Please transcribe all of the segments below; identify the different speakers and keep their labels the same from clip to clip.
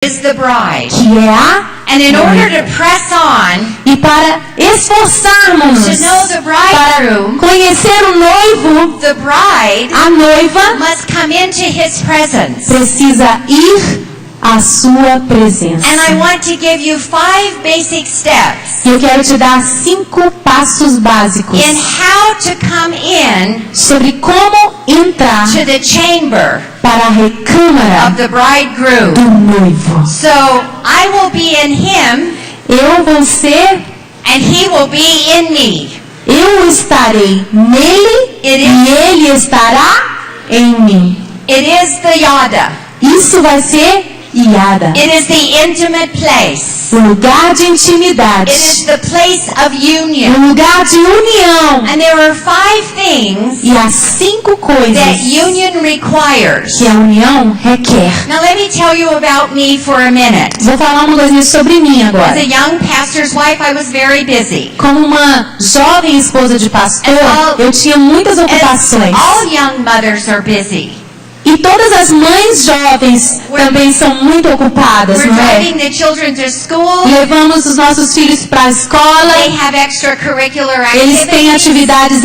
Speaker 1: is the bride.
Speaker 2: que é a
Speaker 1: And in
Speaker 2: noiva.
Speaker 1: order to press on,
Speaker 2: E para esforçarmos
Speaker 1: to know the
Speaker 2: para
Speaker 1: bridegroom,
Speaker 2: conhecer o noivo,
Speaker 1: the bride
Speaker 2: a noiva
Speaker 1: must come into his presence.
Speaker 2: precisa ir à sua presença.
Speaker 1: And I want to give you 5 basic steps
Speaker 2: E eu quero te dar 5 passos básicos
Speaker 1: in how to come in
Speaker 2: sobre como entrar
Speaker 1: to the chamber
Speaker 2: para a recâmara
Speaker 1: of the bridegroom.
Speaker 2: do noivo.
Speaker 1: So I will be in him
Speaker 2: Eu vou ser,
Speaker 1: and he will be in me.
Speaker 2: eu estarei nele
Speaker 1: It
Speaker 2: e
Speaker 1: is,
Speaker 2: ele estará em mim.
Speaker 1: it is the yada.
Speaker 2: Isso vai ser Iada,
Speaker 1: It is the intimate place.
Speaker 2: o lugar de intimidade,
Speaker 1: It is the place of union.
Speaker 2: o lugar de união.
Speaker 1: And there are 5 things
Speaker 2: E há 5 coisas
Speaker 1: that union requires.
Speaker 2: que a união requer.
Speaker 1: Now let me tell you about me for a minute.
Speaker 2: Vou falar uma coisinha sobre mim
Speaker 1: As
Speaker 2: agora.
Speaker 1: a young pastor's wife, I was very busy.
Speaker 2: Como uma jovem esposa de pastor, eu tinha muitas
Speaker 1: As
Speaker 2: ocupações.
Speaker 1: all young mothers are busy.
Speaker 2: E todas as mães jovens também são muito ocupadas,
Speaker 1: We're
Speaker 2: não é?
Speaker 1: driving the children to school.
Speaker 2: Levamos os nossos filhos para a escola,
Speaker 1: They have extracurricular
Speaker 2: eles têm
Speaker 1: activities.
Speaker 2: atividades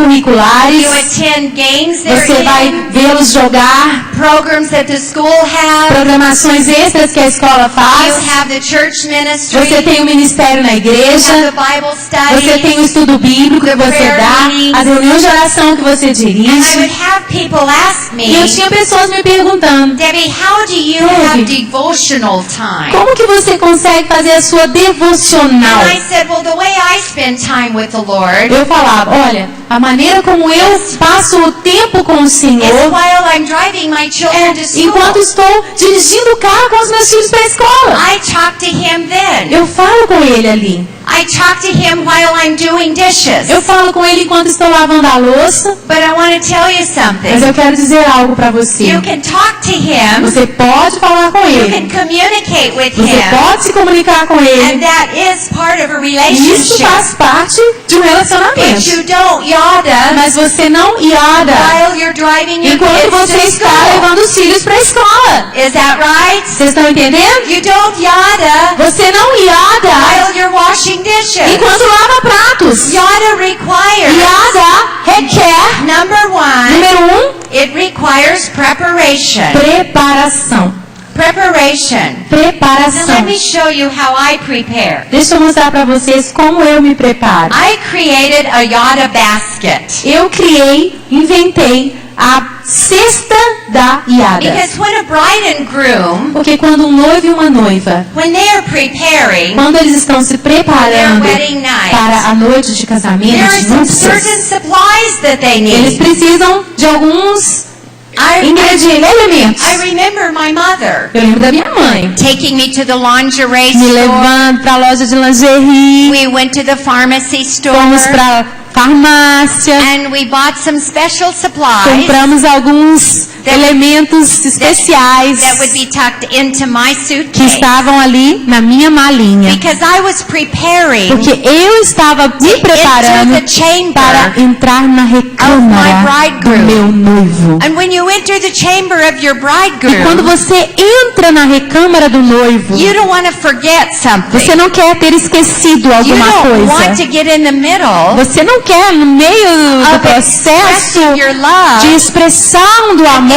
Speaker 2: extracurriculares,
Speaker 1: You attend games
Speaker 2: você
Speaker 1: they're
Speaker 2: vai
Speaker 1: in.
Speaker 2: vê-los jogar,
Speaker 1: Programs that the school have.
Speaker 2: programações extras que a escola
Speaker 1: You
Speaker 2: faz,
Speaker 1: have the church ministry.
Speaker 2: você tem o ministério na
Speaker 1: You
Speaker 2: igreja,
Speaker 1: have the Bible
Speaker 2: você tem o
Speaker 1: studies.
Speaker 2: estudo bíblico que você dá, as reuniões de oração que você
Speaker 1: And I
Speaker 2: dirige.
Speaker 1: would have people ask
Speaker 2: E eu
Speaker 1: me,
Speaker 2: tinha pessoas me perguntando,
Speaker 1: Debbie, how do you
Speaker 2: Debbie,
Speaker 1: have devotional time?
Speaker 2: como que você consegue fazer a sua devocional?
Speaker 1: And I said, well, the way I spend time with the Lord
Speaker 2: Eu falava, olha, a maneira como eu passo o tempo com o
Speaker 1: is
Speaker 2: Senhor
Speaker 1: while I'm driving my children to school.
Speaker 2: enquanto estou dirigindo o carro com os meus filhos para a escola.
Speaker 1: I talk to him then.
Speaker 2: Eu falo com ele ali.
Speaker 1: I talk to him while I'm doing dishes.
Speaker 2: Eu falo com ele enquanto estou lavando a louça.
Speaker 1: But I want to tell you
Speaker 2: Mas
Speaker 1: something.
Speaker 2: eu quero dizer algo para você.
Speaker 1: You can talk to him.
Speaker 2: Você pode falar com
Speaker 1: You can
Speaker 2: ele.
Speaker 1: communicate with
Speaker 2: Você
Speaker 1: him.
Speaker 2: pode se comunicar com
Speaker 1: And
Speaker 2: ele.
Speaker 1: that is part of a
Speaker 2: E isso
Speaker 1: relationship.
Speaker 2: faz parte de um
Speaker 1: But
Speaker 2: relacionamento.
Speaker 1: you don't yada
Speaker 2: Mas você não iada
Speaker 1: while you're driving your
Speaker 2: enquanto
Speaker 1: kids
Speaker 2: você
Speaker 1: to
Speaker 2: está
Speaker 1: school.
Speaker 2: levando os filhos para a escola.
Speaker 1: Is that right?
Speaker 2: Vocês estão entendendo?
Speaker 1: You don't yada
Speaker 2: Você não iada
Speaker 1: while you're washing dishes.
Speaker 2: enquanto lava pratos.
Speaker 1: Yada requires,
Speaker 2: Iada requer,
Speaker 1: number 1,
Speaker 2: número 1,
Speaker 1: it requires preparation.
Speaker 2: preparação.
Speaker 1: Preparation. Now
Speaker 2: Preparação.
Speaker 1: let me show you how I prepare.
Speaker 2: Deixa eu mostrar para vocês como eu me preparo.
Speaker 1: I created a yada basket.
Speaker 2: Eu inventei a cesta da iada.
Speaker 1: Because when a bride and groom,
Speaker 2: Porque quando um noivo e uma noiva,
Speaker 1: when they are preparing
Speaker 2: quando eles estão se
Speaker 1: their
Speaker 2: preparando
Speaker 1: wedding night,
Speaker 2: para a noite de
Speaker 1: there
Speaker 2: casamento,
Speaker 1: are
Speaker 2: de
Speaker 1: some
Speaker 2: núpcias,
Speaker 1: certain supplies that they
Speaker 2: eles
Speaker 1: need.
Speaker 2: precisam de alguns
Speaker 1: I
Speaker 2: elementos.
Speaker 1: remember my mother
Speaker 2: Eu lembro da minha mãe
Speaker 1: taking me to the lingerie
Speaker 2: me
Speaker 1: store.
Speaker 2: levando para a loja de lingerie,
Speaker 1: We went to the pharmacy store.
Speaker 2: fomos para farmácia,
Speaker 1: And we bought some special supplies
Speaker 2: compramos alguns elementos especiais
Speaker 1: that would be tucked into my
Speaker 2: que
Speaker 1: suitcase.
Speaker 2: estavam ali na minha malinha.
Speaker 1: Because I was preparing
Speaker 2: Porque eu estava me preparando
Speaker 1: into the chamber.
Speaker 2: para entrar na recâmara do meu noivo.
Speaker 1: And when you enter the chamber of your
Speaker 2: E quando
Speaker 1: bridegroom,
Speaker 2: você entra na recâmara do noivo,
Speaker 1: you don't want to forget something.
Speaker 2: você não quer ter esquecido
Speaker 1: You
Speaker 2: alguma
Speaker 1: don't want
Speaker 2: coisa.
Speaker 1: to get in the middle
Speaker 2: Você não quer, no meio do
Speaker 1: of
Speaker 2: processo
Speaker 1: expressing your
Speaker 2: de
Speaker 1: love.
Speaker 2: expressão do amor,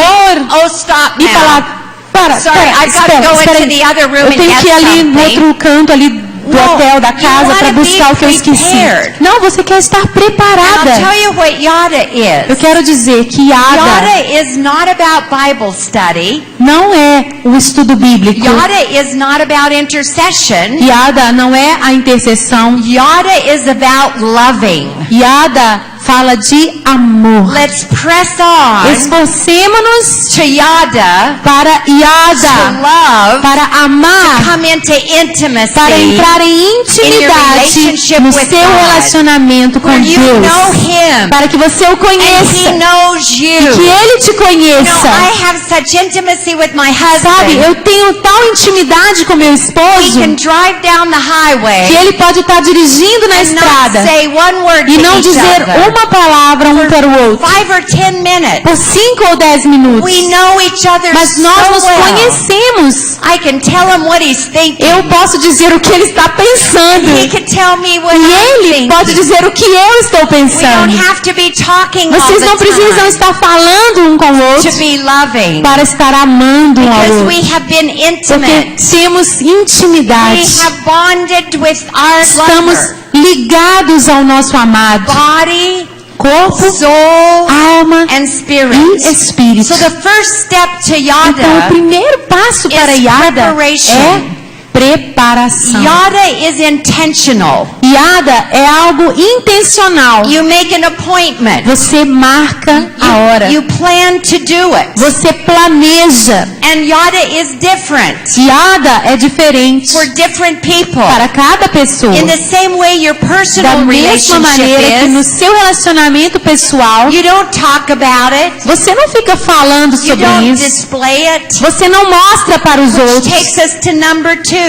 Speaker 1: Oh, stop
Speaker 2: e
Speaker 1: now.
Speaker 2: falar, para,
Speaker 1: Sorry, I've got to go
Speaker 2: espera
Speaker 1: into
Speaker 2: aí.
Speaker 1: the other room
Speaker 2: Eu
Speaker 1: and
Speaker 2: tenho
Speaker 1: get
Speaker 2: que ir ali no
Speaker 1: something.
Speaker 2: outro canto ali do
Speaker 1: No,
Speaker 2: hotel, da
Speaker 1: you
Speaker 2: casa,
Speaker 1: wanna
Speaker 2: para buscar
Speaker 1: be
Speaker 2: o que eu esqueci.
Speaker 1: prepared.
Speaker 2: Não, você quer estar
Speaker 1: And I'll
Speaker 2: preparada.
Speaker 1: tell you what yada
Speaker 2: Eu
Speaker 1: is.
Speaker 2: quero dizer que Iada
Speaker 1: Yada is not about Bible study.
Speaker 2: não é o estudo bíblico.
Speaker 1: Yada is not about intercession.
Speaker 2: Iada não é a intercessão.
Speaker 1: Yada is about loving.
Speaker 2: Iada fala de amor.
Speaker 1: Let's press on
Speaker 2: Esforcemos-nos
Speaker 1: to yada,
Speaker 2: para
Speaker 1: to
Speaker 2: Iada,
Speaker 1: love,
Speaker 2: para amar,
Speaker 1: come into intimacy,
Speaker 2: para entrar em intimidade
Speaker 1: relationship
Speaker 2: no
Speaker 1: with
Speaker 2: seu
Speaker 1: God,
Speaker 2: relacionamento com
Speaker 1: where you know
Speaker 2: Deus,
Speaker 1: Him
Speaker 2: para que você o
Speaker 1: and He
Speaker 2: conheça,
Speaker 1: knows
Speaker 2: que
Speaker 1: you.
Speaker 2: Ele te
Speaker 1: You know,
Speaker 2: conheça.
Speaker 1: I have such intimacy with my
Speaker 2: Sabe,
Speaker 1: husband.
Speaker 2: eu tenho tal intimidade com meu
Speaker 1: We
Speaker 2: esposo
Speaker 1: can drive down the
Speaker 2: que
Speaker 1: highway
Speaker 2: ele pode estar dirigindo na
Speaker 1: and not
Speaker 2: estrada
Speaker 1: say one word
Speaker 2: e
Speaker 1: to
Speaker 2: não
Speaker 1: each
Speaker 2: dizer
Speaker 1: other.
Speaker 2: uma palavra um para o outro
Speaker 1: 5 or 10 minutes.
Speaker 2: por 5 ou 10 minutos.
Speaker 1: We know each other
Speaker 2: Mas nós
Speaker 1: so
Speaker 2: nos
Speaker 1: well.
Speaker 2: conhecemos.
Speaker 1: I can tell him what he's thinking.
Speaker 2: Eu posso dizer o que ele está pensando.
Speaker 1: He can tell me what
Speaker 2: E
Speaker 1: I'm
Speaker 2: ele
Speaker 1: thinking.
Speaker 2: pode dizer o que eu estou
Speaker 1: We don't
Speaker 2: pensando.
Speaker 1: have to be talking all
Speaker 2: Vocês não
Speaker 1: the
Speaker 2: precisam
Speaker 1: time
Speaker 2: estar falando um com o outro
Speaker 1: to be loving.
Speaker 2: para estar amando um ao
Speaker 1: Because
Speaker 2: outro.
Speaker 1: we have been
Speaker 2: Porque
Speaker 1: intimate.
Speaker 2: temos
Speaker 1: We
Speaker 2: intimidade.
Speaker 1: have bonded with our
Speaker 2: Estamos
Speaker 1: lover.
Speaker 2: ligados ao nosso amado.
Speaker 1: Body,
Speaker 2: Corpo,
Speaker 1: soul,
Speaker 2: alma
Speaker 1: and
Speaker 2: e
Speaker 1: spirit.
Speaker 2: espírito.
Speaker 1: So the first step to
Speaker 2: Então, o
Speaker 1: yada,
Speaker 2: primeiro passo para
Speaker 1: is
Speaker 2: Yada
Speaker 1: preparation.
Speaker 2: é preparação.
Speaker 1: yada is intentional.
Speaker 2: Yada é algo intencional.
Speaker 1: You make an appointment.
Speaker 2: Você marca a hora.
Speaker 1: You plan to do it.
Speaker 2: Você planeja.
Speaker 1: And yada is different
Speaker 2: Yada é diferente
Speaker 1: for different people.
Speaker 2: para cada pessoa.
Speaker 1: In the same way your
Speaker 2: Da
Speaker 1: personal
Speaker 2: mesma maneira que
Speaker 1: relationship
Speaker 2: no
Speaker 1: is,
Speaker 2: seu relacionamento pessoal,
Speaker 1: you don't talk about it.
Speaker 2: você não fica falando
Speaker 1: You
Speaker 2: sobre
Speaker 1: don't
Speaker 2: isso.
Speaker 1: display it.
Speaker 2: Você não mostra para os
Speaker 1: Which
Speaker 2: outros.
Speaker 1: takes us to number 2.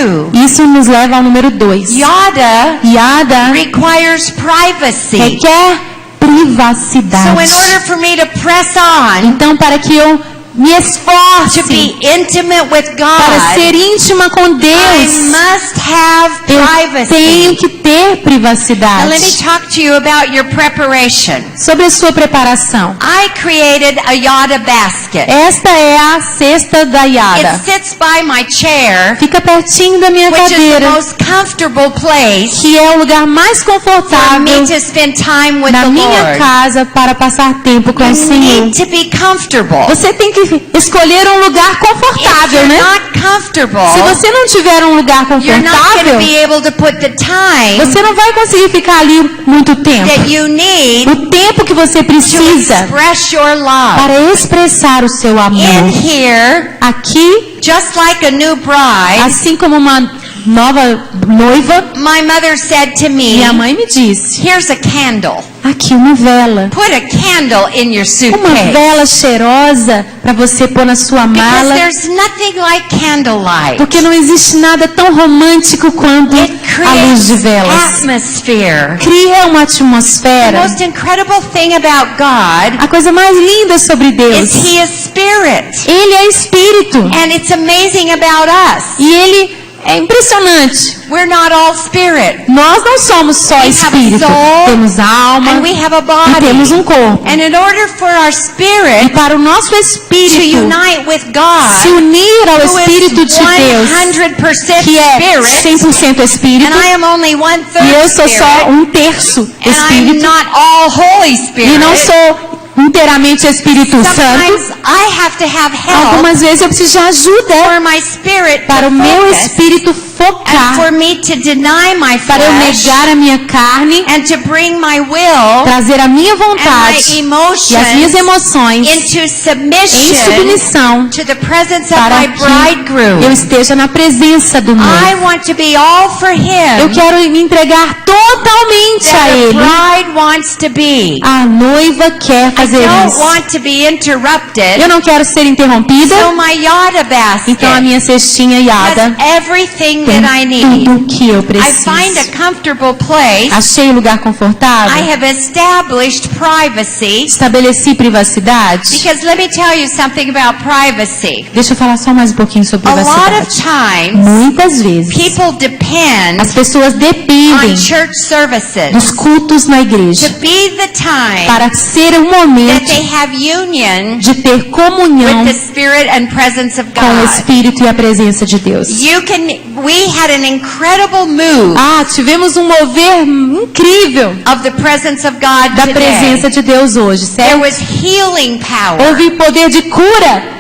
Speaker 2: Isso nos leva ao número 2.
Speaker 1: Yada
Speaker 2: Yada
Speaker 1: requires privacy.
Speaker 2: requer
Speaker 1: So in
Speaker 2: privacidade.
Speaker 1: order for me to press on,
Speaker 2: Então, para que eu me
Speaker 1: to
Speaker 2: esforce
Speaker 1: be intimate with
Speaker 2: para
Speaker 1: God,
Speaker 2: ser íntima com
Speaker 1: I
Speaker 2: Deus,
Speaker 1: must have
Speaker 2: eu
Speaker 1: privacy.
Speaker 2: tenho que ter
Speaker 1: Now let me
Speaker 2: privacidade.
Speaker 1: talk to you about your preparation.
Speaker 2: Sobre a sua preparação.
Speaker 1: I created a yada basket.
Speaker 2: Esta é a cesta da
Speaker 1: It
Speaker 2: Yada.
Speaker 1: sits by my chair,
Speaker 2: Fica pertinho da minha
Speaker 1: which is the
Speaker 2: cadeira,
Speaker 1: most comfortable place
Speaker 2: que é o lugar mais
Speaker 1: for me
Speaker 2: confortável
Speaker 1: to spend time with
Speaker 2: na
Speaker 1: the
Speaker 2: minha
Speaker 1: Lord.
Speaker 2: casa para passar tempo com o
Speaker 1: You
Speaker 2: Senhor.
Speaker 1: need to be comfortable.
Speaker 2: Você tem que escolher um lugar
Speaker 1: If
Speaker 2: confortável,
Speaker 1: you're
Speaker 2: né?
Speaker 1: not comfortable,
Speaker 2: Se você não tiver um lugar
Speaker 1: you're not going
Speaker 2: confortável,
Speaker 1: to be able to put the time
Speaker 2: você não vai conseguir ficar ali muito tempo.
Speaker 1: that you need
Speaker 2: O tempo que você
Speaker 1: to
Speaker 2: precisa
Speaker 1: express your love.
Speaker 2: para expressar o seu
Speaker 1: In
Speaker 2: amor.
Speaker 1: here,
Speaker 2: Aqui,
Speaker 1: just like a new bride,
Speaker 2: assim como uma nova noiva,
Speaker 1: my mother said to me,
Speaker 2: minha mãe me disse:
Speaker 1: here's a candle.
Speaker 2: aqui uma vela.
Speaker 1: Put a candle in your
Speaker 2: Uma
Speaker 1: suitcase.
Speaker 2: vela cheirosa para você pôr na sua
Speaker 1: Because
Speaker 2: mala.
Speaker 1: there's nothing like candlelight.
Speaker 2: Porque não existe nada tão romântico quanto
Speaker 1: It
Speaker 2: a luz de
Speaker 1: creates
Speaker 2: velas.
Speaker 1: atmosphere.
Speaker 2: Cria uma
Speaker 1: The
Speaker 2: atmosfera.
Speaker 1: most incredible thing about God
Speaker 2: A coisa mais linda sobre Deus.
Speaker 1: is He is Spirit.
Speaker 2: Ele é espírito.
Speaker 1: And it's amazing about us.
Speaker 2: E ele é impressionante.
Speaker 1: We're not all spirit.
Speaker 2: Nós não somos só
Speaker 1: We have a
Speaker 2: espírito.
Speaker 1: soul
Speaker 2: Temos alma
Speaker 1: And we have a
Speaker 2: e
Speaker 1: body.
Speaker 2: temos um corpo.
Speaker 1: And in order for our
Speaker 2: E
Speaker 1: spirit
Speaker 2: para o nosso
Speaker 1: to
Speaker 2: espírito
Speaker 1: unite with
Speaker 2: se
Speaker 1: God,
Speaker 2: unir ao
Speaker 1: who
Speaker 2: Espírito
Speaker 1: is
Speaker 2: de Deus,
Speaker 1: 100%
Speaker 2: que é
Speaker 1: spirit,
Speaker 2: 100% espírito,
Speaker 1: and I am only 1/3
Speaker 2: e eu sou só
Speaker 1: spirit,
Speaker 2: um terço
Speaker 1: and I'm
Speaker 2: espírito,
Speaker 1: not all Holy Spirit.
Speaker 2: e não sou inteiramente Espírito Santo.
Speaker 1: Sometimes I have to have help
Speaker 2: Algumas vezes eu preciso de ajuda
Speaker 1: for my spirit
Speaker 2: para
Speaker 1: to
Speaker 2: o meu
Speaker 1: focus
Speaker 2: espírito
Speaker 1: and
Speaker 2: focar,
Speaker 1: for me to deny my
Speaker 2: para eu
Speaker 1: flesh
Speaker 2: negar a minha carne,
Speaker 1: and to bring my will
Speaker 2: trazer a minha
Speaker 1: and my
Speaker 2: vontade e as minhas
Speaker 1: emotions
Speaker 2: emoções
Speaker 1: into
Speaker 2: em
Speaker 1: submission
Speaker 2: submissão
Speaker 1: to the presence of
Speaker 2: para
Speaker 1: my
Speaker 2: que
Speaker 1: bridegroom.
Speaker 2: eu esteja na presença do
Speaker 1: I
Speaker 2: noivo.
Speaker 1: want to be all for
Speaker 2: Eu
Speaker 1: him
Speaker 2: quero me entregar totalmente a
Speaker 1: that a
Speaker 2: Ele.
Speaker 1: bride wants to be.
Speaker 2: A noiva quer
Speaker 1: I
Speaker 2: fazer
Speaker 1: don't
Speaker 2: isso.
Speaker 1: want to be interrupted.
Speaker 2: Eu não quero ser interrompida,
Speaker 1: So my yada basket
Speaker 2: então a minha cestinha Yada
Speaker 1: has everything
Speaker 2: tem
Speaker 1: that I need.
Speaker 2: tudo o que eu
Speaker 1: I find
Speaker 2: preciso.
Speaker 1: a comfortable place.
Speaker 2: Achei o lugar
Speaker 1: I
Speaker 2: confortável,
Speaker 1: have established privacy.
Speaker 2: estabeleci privacidade.
Speaker 1: Because let me tell you something about privacy.
Speaker 2: Deixa eu falar só mais um pouquinho sobre
Speaker 1: A lot of
Speaker 2: privacidade.
Speaker 1: times,
Speaker 2: Muitas vezes
Speaker 1: people depend
Speaker 2: as pessoas
Speaker 1: on
Speaker 2: dependem
Speaker 1: church services
Speaker 2: dos cultos na
Speaker 1: to
Speaker 2: igreja
Speaker 1: be the time
Speaker 2: para ser um
Speaker 1: that
Speaker 2: momento
Speaker 1: they have union
Speaker 2: de ter
Speaker 1: with
Speaker 2: comunhão
Speaker 1: the Spirit and presence of
Speaker 2: com o
Speaker 1: God.
Speaker 2: Espírito e a presença de Deus.
Speaker 1: We had an incredible move
Speaker 2: Tivemos um mover incrível
Speaker 1: of the presence of God
Speaker 2: da
Speaker 1: today.
Speaker 2: presença de Deus hoje,
Speaker 1: There
Speaker 2: certo?
Speaker 1: was healing power,
Speaker 2: Houve poder de cura,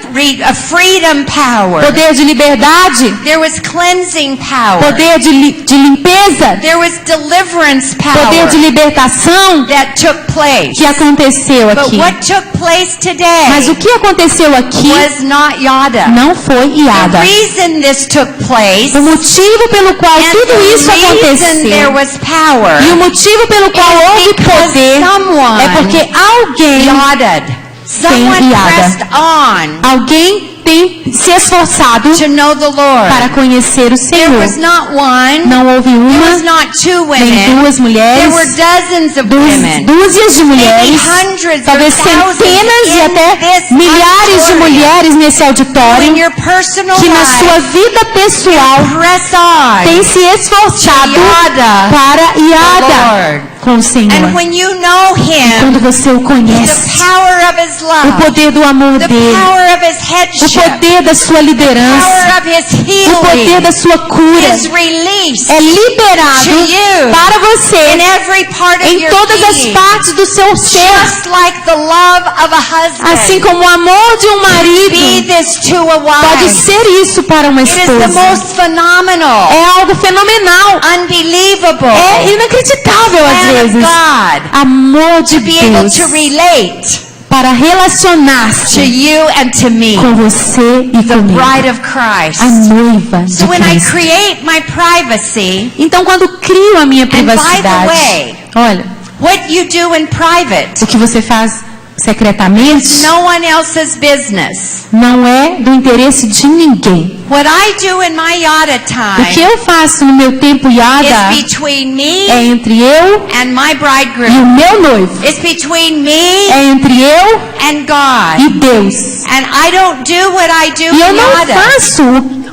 Speaker 1: a freedom power.
Speaker 2: poder de liberdade,
Speaker 1: There was cleansing power.
Speaker 2: poder de limpeza,
Speaker 1: There was deliverance
Speaker 2: poder de
Speaker 1: power
Speaker 2: libertação
Speaker 1: that took place.
Speaker 2: que aconteceu
Speaker 1: But
Speaker 2: aqui.
Speaker 1: what took place
Speaker 2: Mas
Speaker 1: today
Speaker 2: o que aconteceu aqui
Speaker 1: was not yada.
Speaker 2: não foi
Speaker 1: The
Speaker 2: Yada.
Speaker 1: reason this took place
Speaker 2: O motivo pelo qual
Speaker 1: and
Speaker 2: tudo isso
Speaker 1: the reason there
Speaker 2: aconteceu
Speaker 1: was power
Speaker 2: e o motivo pelo qual houve
Speaker 1: because
Speaker 2: poder
Speaker 1: someone
Speaker 2: é porque alguém
Speaker 1: yaded. Someone
Speaker 2: yada.
Speaker 1: pressed on.
Speaker 2: Alguém tem se esforçado
Speaker 1: to know the Lord.
Speaker 2: para conhecer o
Speaker 1: There
Speaker 2: Senhor.
Speaker 1: was not one,
Speaker 2: Não houve
Speaker 1: there was
Speaker 2: uma,
Speaker 1: not two
Speaker 2: nem
Speaker 1: women,
Speaker 2: duas
Speaker 1: there
Speaker 2: mulheres,
Speaker 1: were dozens of women.
Speaker 2: dúzias de mulheres,
Speaker 1: hundreds or
Speaker 2: talvez
Speaker 1: thousands
Speaker 2: centenas e
Speaker 1: in
Speaker 2: até
Speaker 1: this
Speaker 2: milhares de
Speaker 1: auditorium.
Speaker 2: mulheres nesse
Speaker 1: In
Speaker 2: auditório
Speaker 1: your personal
Speaker 2: que na sua
Speaker 1: life,
Speaker 2: vida pessoal
Speaker 1: press on
Speaker 2: tem se esforçado
Speaker 1: Yada,
Speaker 2: para
Speaker 1: the
Speaker 2: Iada
Speaker 1: Lord.
Speaker 2: com o Senhor.
Speaker 1: And when you know Him,
Speaker 2: Quando você o
Speaker 1: the
Speaker 2: conhece,
Speaker 1: power of His
Speaker 2: o
Speaker 1: love,
Speaker 2: poder do amor
Speaker 1: the
Speaker 2: dele,
Speaker 1: power of His
Speaker 2: o
Speaker 1: headship,
Speaker 2: poder da sua
Speaker 1: power
Speaker 2: liderança,
Speaker 1: of His
Speaker 2: o poder
Speaker 1: healing
Speaker 2: da sua cura
Speaker 1: is released
Speaker 2: é liberado
Speaker 1: to you
Speaker 2: para
Speaker 1: in
Speaker 2: você
Speaker 1: every part of
Speaker 2: em
Speaker 1: your
Speaker 2: todas as
Speaker 1: being,
Speaker 2: partes do seu ser,
Speaker 1: just like the love of a husband.
Speaker 2: assim como o amor de um
Speaker 1: Be
Speaker 2: marido
Speaker 1: this to a
Speaker 2: pode
Speaker 1: wife.
Speaker 2: ser isso para uma
Speaker 1: It is the
Speaker 2: esposa.
Speaker 1: most phenomenal,
Speaker 2: É algo fenomenal,
Speaker 1: unbelievable
Speaker 2: é inacreditável às
Speaker 1: plan of
Speaker 2: vezes.
Speaker 1: God
Speaker 2: Amor de
Speaker 1: to be able
Speaker 2: Deus
Speaker 1: to relate
Speaker 2: para
Speaker 1: to
Speaker 2: relacionar-se
Speaker 1: you and to me,
Speaker 2: com você e
Speaker 1: the
Speaker 2: comigo,
Speaker 1: bride of Christ.
Speaker 2: a noiva de
Speaker 1: So when I
Speaker 2: Cristo.
Speaker 1: create my privacy,
Speaker 2: Então, quando crio a minha
Speaker 1: by the
Speaker 2: privacidade,
Speaker 1: way,
Speaker 2: olha,
Speaker 1: what you do in private
Speaker 2: o que você faz secretamente
Speaker 1: no one else's business.
Speaker 2: não é do interesse de ninguém.
Speaker 1: What I do in my yada
Speaker 2: O que
Speaker 1: time
Speaker 2: eu faço no meu tempo Yada
Speaker 1: is between me
Speaker 2: é entre eu
Speaker 1: and my
Speaker 2: e
Speaker 1: bridegroom.
Speaker 2: o meu noivo.
Speaker 1: It's between me
Speaker 2: É entre eu
Speaker 1: and God.
Speaker 2: e Deus.
Speaker 1: And I don't do what I do
Speaker 2: E eu
Speaker 1: in
Speaker 2: não
Speaker 1: yada
Speaker 2: faço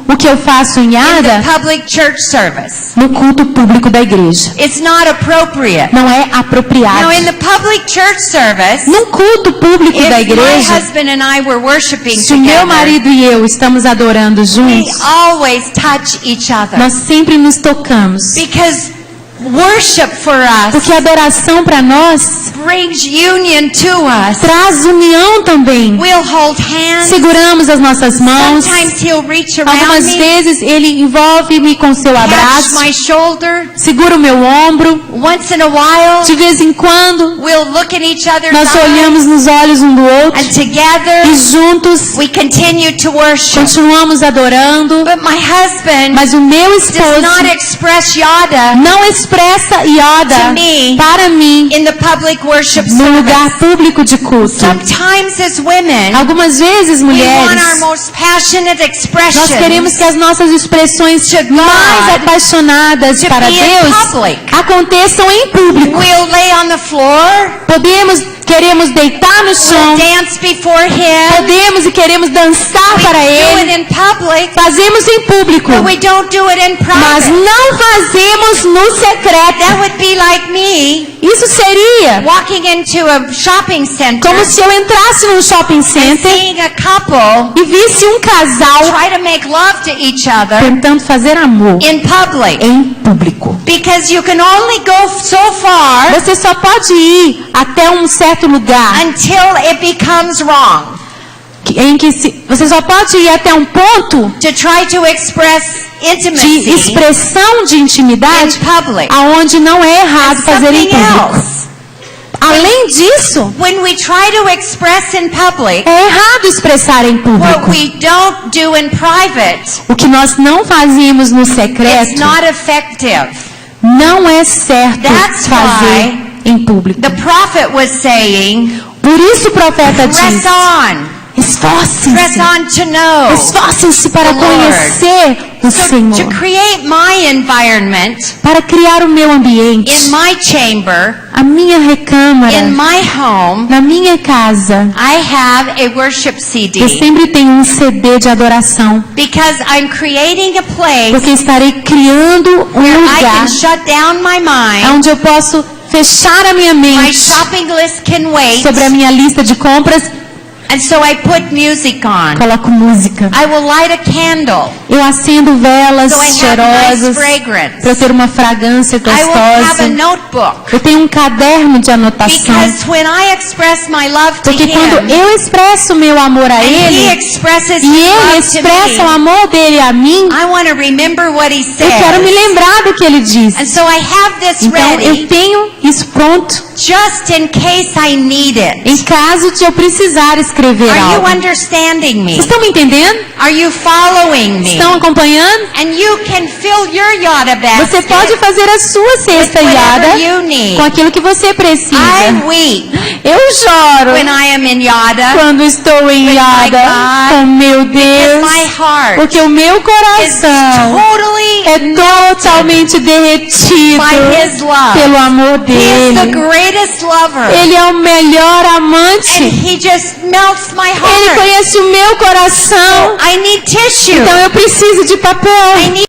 Speaker 2: o que eu faço em
Speaker 1: in the
Speaker 2: Yada
Speaker 1: public church service.
Speaker 2: no culto público da igreja.
Speaker 1: It's not appropriate.
Speaker 2: Não é apropriado.
Speaker 1: Now in the public church service,
Speaker 2: Num culto público da
Speaker 1: if my
Speaker 2: igreja,
Speaker 1: husband and I were worshiping
Speaker 2: se o meu
Speaker 1: together,
Speaker 2: marido e eu estamos adorando
Speaker 1: we
Speaker 2: juntos,
Speaker 1: always touch each other.
Speaker 2: nós sempre nos tocamos.
Speaker 1: Because worship for us
Speaker 2: Porque a adoração para nós
Speaker 1: brings union to us.
Speaker 2: traz união também.
Speaker 1: We'll hold hands.
Speaker 2: Seguramos as nossas mãos.
Speaker 1: Sometimes he'll reach around
Speaker 2: Algumas
Speaker 1: me,
Speaker 2: vezes ele envolve-me com seu
Speaker 1: touch
Speaker 2: abraço,
Speaker 1: my shoulder.
Speaker 2: segura o meu ombro.
Speaker 1: Once in a while,
Speaker 2: De vez em quando,
Speaker 1: we'll look in each other's
Speaker 2: nós
Speaker 1: eyes,
Speaker 2: olhamos nos olhos um do outro
Speaker 1: and together
Speaker 2: e juntos
Speaker 1: we continue to worship.
Speaker 2: continuamos adorando.
Speaker 1: But my husband
Speaker 2: Mas o meu
Speaker 1: does not
Speaker 2: esposo
Speaker 1: express yada
Speaker 2: não expressa Yada
Speaker 1: to me
Speaker 2: para mim
Speaker 1: in the public worship
Speaker 2: no lugar
Speaker 1: service.
Speaker 2: público de culto.
Speaker 1: Sometimes as women,
Speaker 2: Algumas vezes,
Speaker 1: we want our
Speaker 2: mulheres,
Speaker 1: most passionate
Speaker 2: nós
Speaker 1: expressions
Speaker 2: queremos que as nossas expressões mais apaixonadas
Speaker 1: to
Speaker 2: para
Speaker 1: be in
Speaker 2: Deus
Speaker 1: public.
Speaker 2: aconteçam em público.
Speaker 1: We'll lay on the floor,
Speaker 2: Queremos deitar no chão,
Speaker 1: we'll dance before Him,
Speaker 2: podemos e queremos dançar
Speaker 1: we
Speaker 2: para
Speaker 1: do it
Speaker 2: Ele,
Speaker 1: in public,
Speaker 2: fazemos em público,
Speaker 1: but we don't do it in
Speaker 2: mas
Speaker 1: private.
Speaker 2: não fazemos no
Speaker 1: That
Speaker 2: secreto.
Speaker 1: would be like me
Speaker 2: Isso seria
Speaker 1: walking into a shopping center
Speaker 2: como se eu entrasse num shopping
Speaker 1: and
Speaker 2: center
Speaker 1: seeing a couple
Speaker 2: e visse um casal
Speaker 1: try to make love to each other
Speaker 2: tentando fazer amor
Speaker 1: in public.
Speaker 2: em público.
Speaker 1: Because you can only go so far
Speaker 2: Você só pode ir até um certo lugar
Speaker 1: until it becomes wrong
Speaker 2: em que você só pode ir até um ponto
Speaker 1: to try to express
Speaker 2: de
Speaker 1: intimacy
Speaker 2: expressão de
Speaker 1: in
Speaker 2: intimidade
Speaker 1: public.
Speaker 2: aonde não é errado fazer em
Speaker 1: Something
Speaker 2: público.
Speaker 1: else.
Speaker 2: Além disso,
Speaker 1: When we try to express in public
Speaker 2: é errado expressar em
Speaker 1: what
Speaker 2: público.
Speaker 1: we don't do in private,
Speaker 2: O que nós não fazemos no
Speaker 1: it's
Speaker 2: secreto
Speaker 1: not effective.
Speaker 2: não é certo
Speaker 1: That's
Speaker 2: fazer em público.
Speaker 1: The prophet was saying,
Speaker 2: Por isso o profeta
Speaker 1: press
Speaker 2: diz:
Speaker 1: on. Press
Speaker 2: esforcem-se.
Speaker 1: on to know.
Speaker 2: Esforcem-se para
Speaker 1: the Lord.
Speaker 2: conhecer o
Speaker 1: So to
Speaker 2: Senhor.
Speaker 1: create my environment
Speaker 2: Para criar o meu
Speaker 1: in
Speaker 2: ambiente,
Speaker 1: my chamber,
Speaker 2: a minha recâmara,
Speaker 1: in my home,
Speaker 2: na minha casa,
Speaker 1: I have a worship
Speaker 2: eu
Speaker 1: CD
Speaker 2: sempre tenho um CD de adoração.
Speaker 1: because I'm creating a place
Speaker 2: Porque estarei criando um
Speaker 1: where I
Speaker 2: lugar
Speaker 1: can shut down my mind.
Speaker 2: onde eu posso fechar a minha
Speaker 1: My
Speaker 2: mente
Speaker 1: shopping list can wait.
Speaker 2: sobre a minha lista de compras.
Speaker 1: And so I put music on.
Speaker 2: Coloco música.
Speaker 1: I will light a candle
Speaker 2: Eu acendo velas
Speaker 1: so I have nice
Speaker 2: cheirosas
Speaker 1: fragrance.
Speaker 2: para eu ter uma fragrância
Speaker 1: I will have a
Speaker 2: gostosa.
Speaker 1: notebook.
Speaker 2: Eu tenho um caderno de anotação.
Speaker 1: Because when I express my love to
Speaker 2: Porque quando
Speaker 1: Him,
Speaker 2: eu expresso o meu amor a
Speaker 1: and He
Speaker 2: Ele,
Speaker 1: expresses
Speaker 2: e
Speaker 1: His
Speaker 2: Ele
Speaker 1: love to
Speaker 2: expressa o
Speaker 1: me,
Speaker 2: amor dele a mim,
Speaker 1: I want to remember what He
Speaker 2: eu quero me
Speaker 1: says.
Speaker 2: lembrar do que Ele diz.
Speaker 1: And so I have this
Speaker 2: Então eu
Speaker 1: ready
Speaker 2: tenho isso pronto
Speaker 1: just in case I need
Speaker 2: em
Speaker 1: it.
Speaker 2: caso de eu precisar escrever escrever
Speaker 1: Are you
Speaker 2: algo.
Speaker 1: understanding me?
Speaker 2: Vocês estão me entendendo?
Speaker 1: Are you following me?
Speaker 2: Estão acompanhando?
Speaker 1: And you can fill your yada
Speaker 2: Você
Speaker 1: basket
Speaker 2: pode fazer a sua cesta
Speaker 1: with
Speaker 2: iada
Speaker 1: whatever you need.
Speaker 2: com aquilo que você precisa.
Speaker 1: I weep
Speaker 2: Eu choro
Speaker 1: when I am in yada
Speaker 2: quando estou em
Speaker 1: with
Speaker 2: iada
Speaker 1: my God,
Speaker 2: com meu Deus,
Speaker 1: my heart
Speaker 2: porque o meu
Speaker 1: is
Speaker 2: coração
Speaker 1: totally
Speaker 2: é totalmente derretido
Speaker 1: by His love.
Speaker 2: pelo amor
Speaker 1: He is the
Speaker 2: dele.
Speaker 1: greatest lover.
Speaker 2: Ele é o melhor
Speaker 1: And
Speaker 2: amante.
Speaker 1: He just melts my
Speaker 2: Ele
Speaker 1: heart.
Speaker 2: conhece o meu coração.
Speaker 1: I need tissue.
Speaker 2: Então eu preciso de papel.
Speaker 1: I need